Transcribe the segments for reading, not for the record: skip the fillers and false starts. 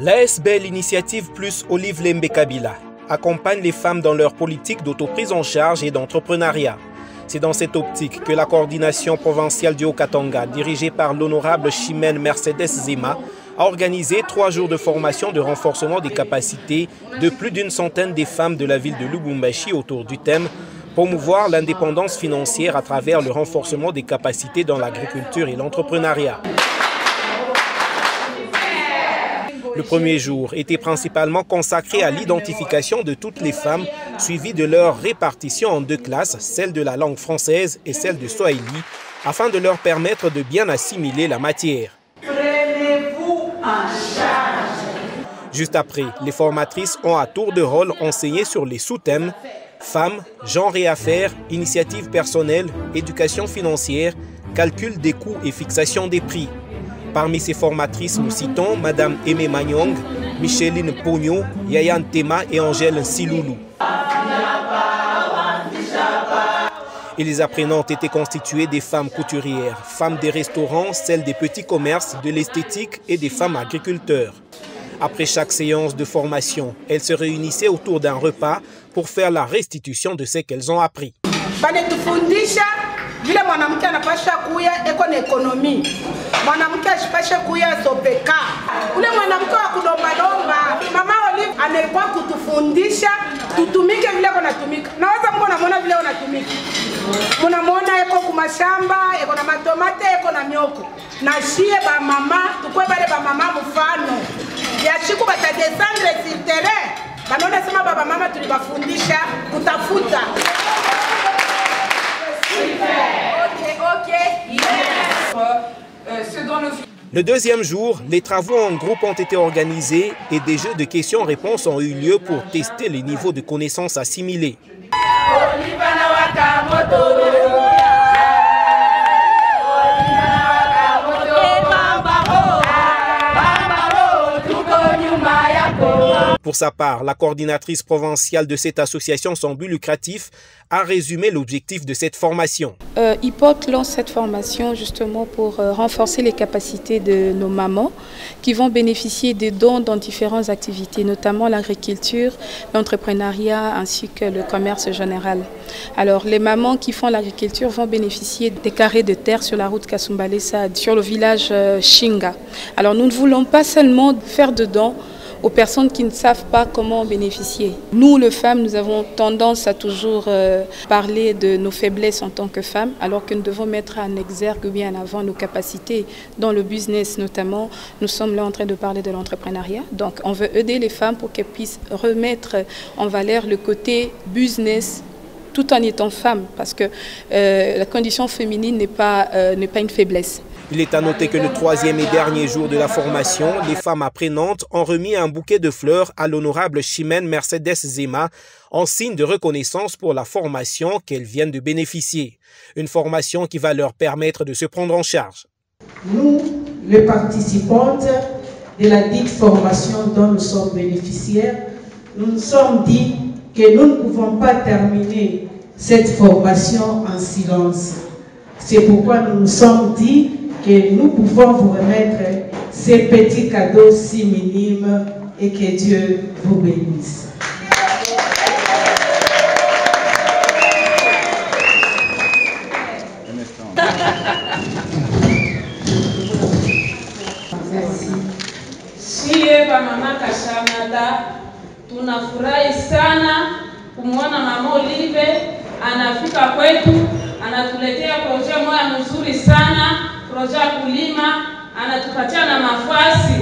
L'ASBL Initiative Plus Olive Lembe Kabila accompagne les femmes dans leur politique d'autoprise en charge et d'entrepreneuriat. C'est dans cette optique que la coordination provinciale du Haut-Katanga, dirigée par l'honorable Chimène Mercedes Zema, a organisé 3 jours de formation de renforcement des capacités de plus d'une centaine des femmes de la ville de Lubumbashi autour du thème « Promouvoir l'indépendance financière à travers le renforcement des capacités dans l'agriculture et l'entrepreneuriat ». Le premier jour était principalement consacré à l'identification de toutes les femmes, suivi de leur répartition en 2 classes, celle de la langue française et celle de Swahili, afin de leur permettre de bien assimiler la matière. Prenez-vous en charge. Juste après, les formatrices ont à tour de rôle enseigné sur les sous-thèmes femmes, genre et affaires, initiative personnelle, éducation financière, calcul des coûts et fixation des prix. Parmi ces formatrices, nous citons Madame Aimé Magnong, Micheline Pogno, Yayan Tema et Angèle Siloulou. Et les apprenantes étaient constituées des femmes couturières, femmes des restaurants, celles des petits commerces, de l'esthétique et des femmes agriculteurs. Après chaque séance de formation, elles se réunissaient autour d'un repas pour faire la restitution de ce qu'elles ont appris. Vile mwanamke anapasha kuya eko na ekonomi. Mwanamke asipashe kuya sopeka. Ule mwanamke wa kulomba Mama Olive anaikuwa kutufundisha tutumike vile kunatumika. Naweza mko namuona vile unatumika. Munamuona eko kumashamba, eko na matomate, eko na mioko. Na shie ba mama, tukwe bale ba mama mfano. Ya shiku batadescendre sur terrain. Banona sema baba mama tulibafundisha kutafuta. Le deuxième jour, les travaux en groupe ont été organisés et des jeux de questions-réponses ont eu lieu pour tester les niveaux de connaissances assimilés. Pour sa part, la coordinatrice provinciale de cette association sans but lucratif a résumé l'objectif de cette formation. IPOC lance cette formation justement pour renforcer les capacités de nos mamans qui vont bénéficier des dons dans différentes activités, notamment l'agriculture, l'entrepreneuriat ainsi que le commerce général. Alors les mamans qui font l'agriculture vont bénéficier des carrés de terre sur la route Kasumbalesa, sur le village Shinga. Alors nous ne voulons pas seulement faire de dons aux personnes qui ne savent pas comment bénéficier. Nous, les femmes, nous avons tendance à toujours parler de nos faiblesses en tant que femmes, alors que nous devons mettre en exergue ou bien en avant nos capacités dans le business notamment. Nous sommes là en train de parler de l'entrepreneuriat. Donc, on veut aider les femmes pour qu'elles puissent remettre en valeur le côté business tout en étant femme, parce que la condition féminine n'est pas une faiblesse. Il est à noter que le 3e et dernier jour de la formation, les femmes apprenantes ont remis un bouquet de fleurs à l'honorable Chimène Mercedes Zema en signe de reconnaissance pour la formation qu'elles viennent de bénéficier. Une formation qui va leur permettre de se prendre en charge. Nous, les participantes de la dite formation dont nous sommes bénéficiaires, nous nous sommes dit que nous ne pouvons pas terminer cette formation en silence. C'est pourquoi nous nous sommes dit que nous pouvons vous remettre ces petits cadeaux si minimes et que Dieu vous bénisse. Merci. Shie ba mama Kashamata, tunafurahi sana kumwona Mama Olive anafika kwetu, anatuletea projet moja mzuri sana. Projet ya kulima, anatupatia na nafasi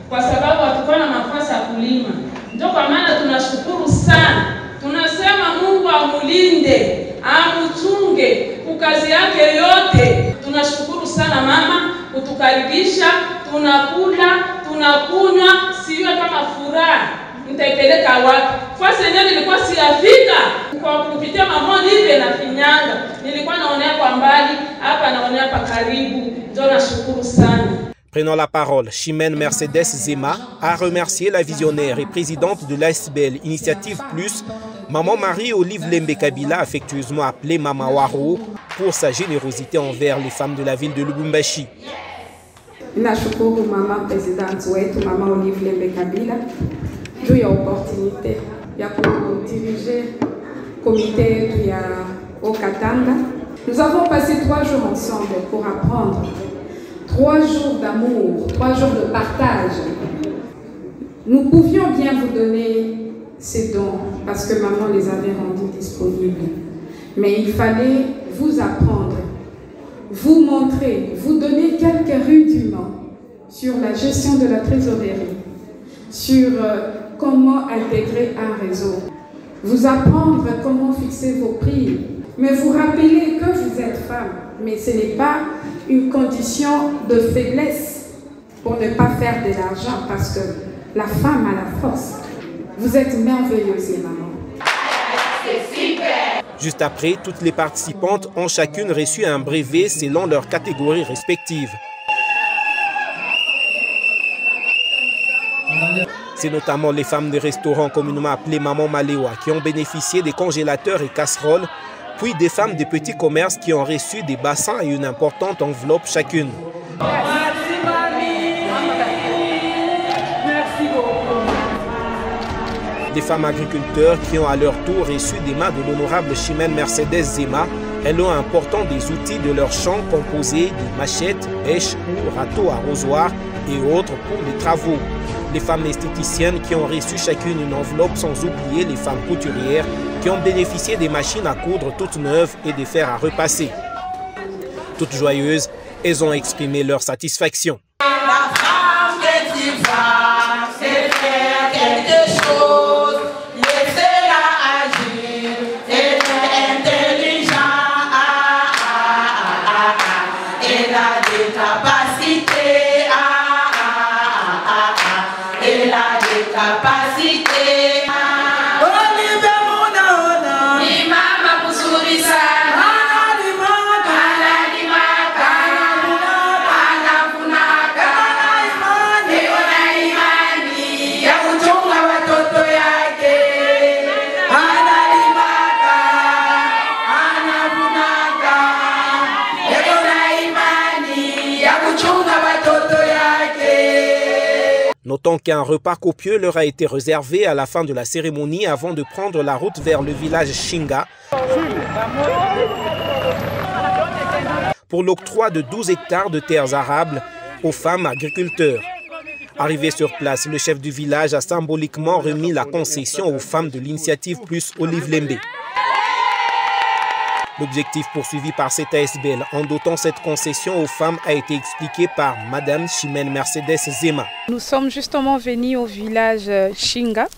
kwa sababu hatukuwa na nafasi ya kulima. Ndio kwa maana tunashukuru sana. Tunasema Mungu amulinde, amuchunge kukazi yake yote. Tunashukuru sana mama kutukaribisha, tunakula, tunakunywa, siyo kama furaha. Nitaipeleka wapi? Fasi yenyewe nilikuwa siafika kwa kupitia Mama Olive na Finyanga. Nilikuwa naonea kwa mbali, hapa naonea pa karibu. Ndio nashukuru sana. Prenant la parole, Chimène Mercedes Zema a remercié la visionnaire et présidente de l'ASBL Initiative Plus, Maman Marie-Olive Lembe Kabila, affectueusement appelée Mama Waro, pour sa générosité envers les femmes de la ville de Lubumbashi. Nashukuru mama president wetu mama Olive Lembe Kabila juu ya opportunité ya kudirige comité yetu ya Okatanga. Nous avons passé 3 jours ensemble pour apprendre, 3 jours d'amour, 3 jours de partage. Nous pouvions bien vous donner ces dons parce que maman les avait rendus disponibles. Mais il fallait vous apprendre, vous montrer, vous donner quelques rudiments sur la gestion de la trésorerie, sur comment intégrer un réseau, vous apprendre comment fixer vos prix, mais vous rappeler que vous êtes femme, mais ce n'est pas une condition de faiblesse pour ne pas faire de l'argent parce que la femme a la force. Vous êtes merveilleuse, maman. Juste après, toutes les participantes ont chacune reçu un brevet selon leurs catégories respectives. C'est notamment les femmes des restaurants communément appelés Maman Malewa qui ont bénéficié des congélateurs et casseroles, puis des femmes des petits commerces qui ont reçu des bassins et une importante enveloppe chacune. Des femmes agriculteurs qui ont à leur tour reçu des mains de l'honorable Chimène Mercedes Zema, elles ont apportant des outils de leur champ composés de machettes, bêches ou râteaux arrosoirs et autres pour les travaux. Les femmes esthéticiennes qui ont reçu chacune une enveloppe, sans oublier les femmes couturières qui ont bénéficié des machines à coudre toutes neuves et des fers à repasser. Toutes joyeuses, elles ont exprimé leur satisfaction. La femme que tu vas, c'est faire quelque chose, laissez-la agir, c'est intelligent, elle a des capacités, elle a des capacités. Notons qu'un repas copieux leur a été réservé à la fin de la cérémonie avant de prendre la route vers le village Shinga pour l'octroi de 12 hectares de terres arables aux femmes agriculteurs. Arrivé sur place, le chef du village a symboliquement remis la concession aux femmes de l'initiative Plus Olive Lembe. L'objectif poursuivi par cette ASBL en dotant cette concession aux femmes a été expliqué par Madame Chimène Mercedes Zema. Nous sommes justement venus au village Shinga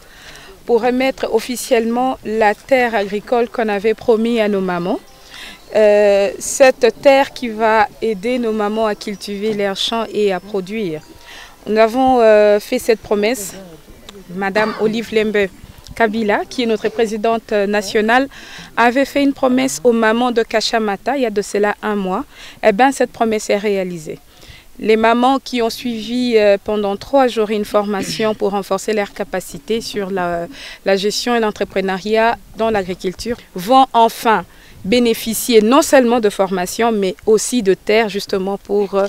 pour remettre officiellement la terre agricole qu'on avait promis à nos mamans. Cette terre qui va aider nos mamans à cultiver leurs champs et à produire. Nous avons fait cette promesse, Madame Olive Lembe Kabila, qui est notre présidente nationale, avait fait une promesse aux mamans de Kachamata il y a de cela 1 mois. Eh bien, cette promesse est réalisée. Les mamans qui ont suivi pendant 3 jours une formation pour renforcer leurs capacités sur la gestion et l'entrepreneuriat dans l'agriculture vont enfin bénéficier non seulement de formation, mais aussi de terres justement pour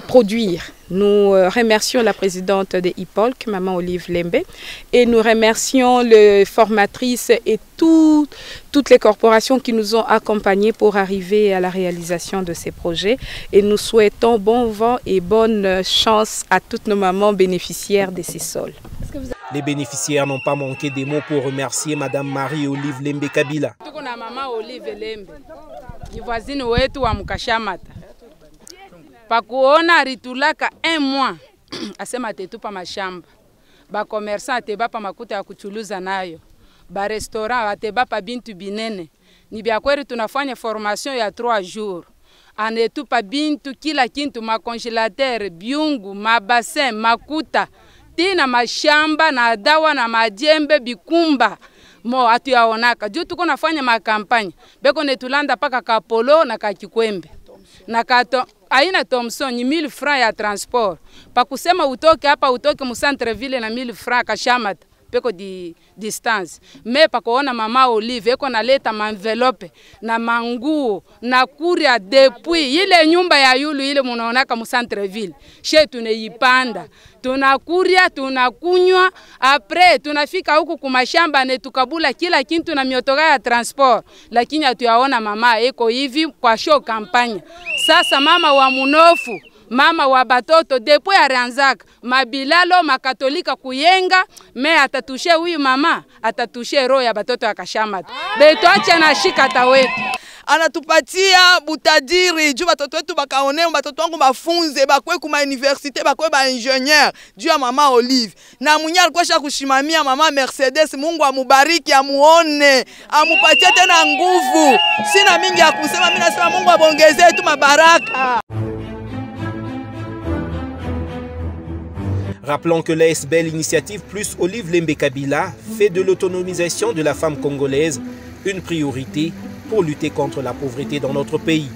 produire. Nous remercions la présidente de IPOLC, Maman Olive Lembe, et nous remercions les formatrices et toutes les corporations qui nous ont accompagnés pour arriver à la réalisation de ces projets. Et nous souhaitons bon vent et bonne chance à toutes nos mamans bénéficiaires de ces sols. Les bénéficiaires n'ont pas manqué des mots pour remercier Madame Marie-Olive Lembe Kabila. Mama Olive Lembe ni voisine wetu wa Mkashamata. Pakuona ritulaka 1 mois asema tetupa mashamba. Ba commerçant ateba pa makuta ya kuchuluza nayo. Ba restaurant ateba pa bintu binene. Ni bya kweli tunafanya formation ya 3 jours. Anetupa bintu kila kintu, ma congélateur, biungu, ma bassin, makuta, tina mashamba na dawa na majembe bikumba. Mo atuyaonaka juu tuko nafanya makampanya beko netulanda paka Kapolo na Kakikwembe na kato aina Thomson ni 1000 francs ya transport pa kusema utoke hapa utoke mu centre ville na 1000 francs Kashamata peko di distance. Me pakoona mama Olive eko naleta manvelope na manguo na kuria depuis ile nyumba ya yulu ile munaonaka mu centre-ville. She tuneipanda. Tunakuria, tunakunywa, apres tunafika huku kumashamba ne tukabula kila kintu na miotoga ya transport. Lakini hatuyaona mama eko hivi kwa show kampanya. Sasa mama wa munofu, mama wa batoto depuis arianzaka mabilalo makatolika kuyenga me atatushe huyu mama atatushe roho ya batoto ya Kashamata. Beto acha na shika tawetu. Anatupatia butadiri juu batoto wetu bakaone batoto wangu bafunze bakwe kuma universite bakwe ba ingenieur juu ya mama Olive na mwenye alikuwa kushimamia mama Mercedes. Mungu amubariki, amuone, amupatie tena nguvu. Sina mingi ya kusema, mimi nasema Mungu abongezee tu mabaraka. Rappelons que la SBL Initiative plus Olive Lembe Kabila fait de l'autonomisation de la femme congolaise une priorité pour lutter contre la pauvreté dans notre pays.